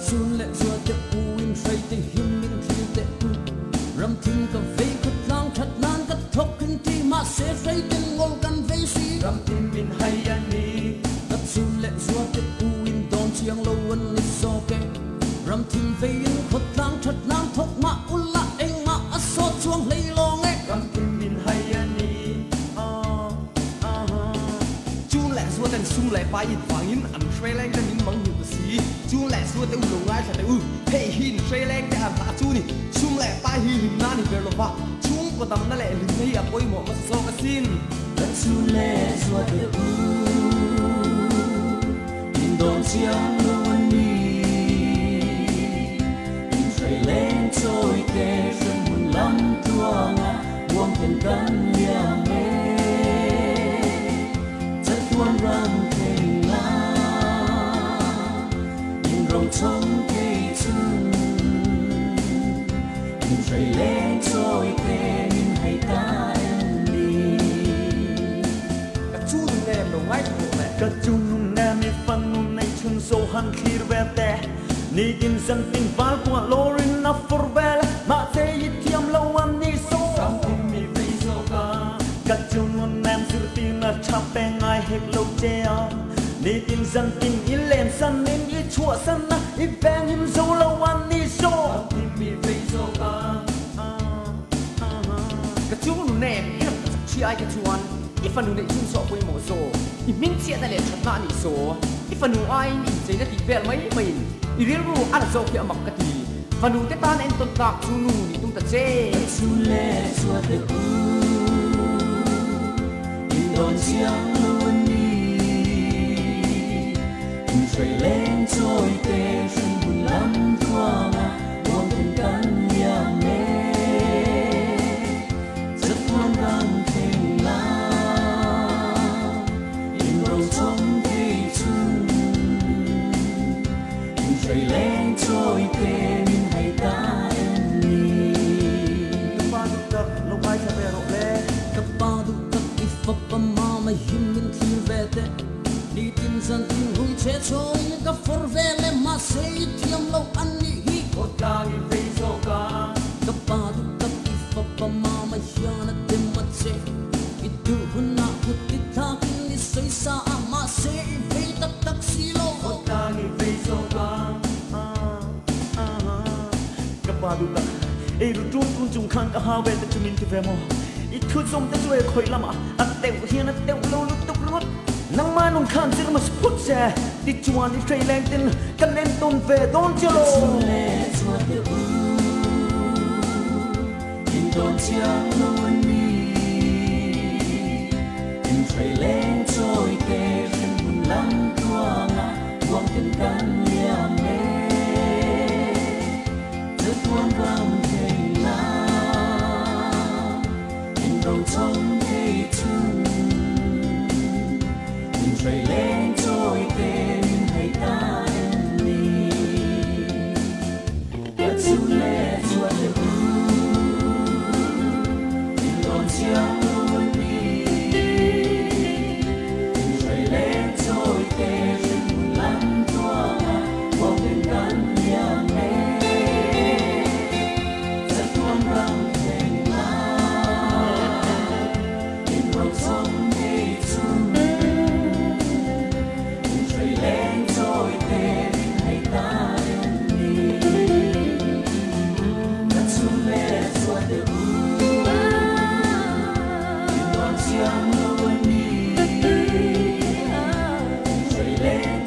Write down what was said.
sun lệ ruột te uin say te him min thil te ram thinh ka ve khat lang that nan ka thok kin ti ma se say ten ngol kan ve si ram tim min hay ani kat sun lệ ruột te uin don chiang lo wan ni so ke ram thinh ve in khat lang that nan thok ma ulla eng ma aso chuang lei long e ram tim min hay ani chu lệ ruột ten sung lệ pa in wang in an tre lang ten in mang ni si chu lệ ruột te u lo ngai sa te hey hin tre lang te an ta chu ni sung lệ pa hi lim na ni ver lo va chung ko dam na le lim nei a poi mo ma so ka sin kat chu lệ ruột te in don chiang lo ani in tre lang trôi ke sân mun lam tuanga buông ten kan liang me chất tuan ram thei na in rong chong ke chung in tre lang trôi ke in hai ta ni ka chu nu nem no ngai ko me ka chu nu nem mi fan nu nei chun so han khir vete ni din san ting val kwa lorin na forvel ma te yitiam lo an ni so ram tim mi ve so ka ka chu nu nem sir tin na chape ngai hek lo che ni din san ting in len san nin i chua san na i bang him so lo an ni so ram tim mi ve so ka ka chu nu nem hi chi ai ka chuan if anu nei chun so poi mo so I min chia na le that na ni so if anu ai ni sei na ti vel mai mai I real ru ala so ki amak ka ti fanu te tan en ton tak chu nu ni tung ta che chu le chua te in don chiang lo ni in tre lên trôi te sân buồn lắm thoanga buông ten kan liang me rất hoang mang thềm la in rong trong cây chung in tre lên trôi te min hai ta ni pa du ta lo bai sa ve ro le kapadu tak ifapa mama himin thilvete ni tin zan tin hui che choi ka forvele ma sei tiam lo ani hi otang I ve so ka kapadu tak ifapa mama hiana te matse itu huna puti takin ni sei sa ama sei ve tak tak silo otang I ve so ka ka pa du ta e ru tun tun chung khang ka ha ve ta chumin ti ve mo I thu som te chue khoi lama at te hian at te lo lu tuk lut nang ma nong khan sir mas put se ti chuan I trei leng tin kan len ton ve don chelo le chua te in don chiang lo ni in tre lên trôi ke sân buồn lắm tuanga buông ten kan liang me rất hoang vắng thei na in rong trong cây chung in tre lên trôi ke in hai ta ni ka chu le chua te in don chiang lo ni in tre lên trôi ke sân buồn lắm tuanga buông ten kan liang me rất hoang vắng thei na in rong trong cây chung in tre lên trôi ke in hai ta ni ka chu le chua te in don chiang lo ni in tre lên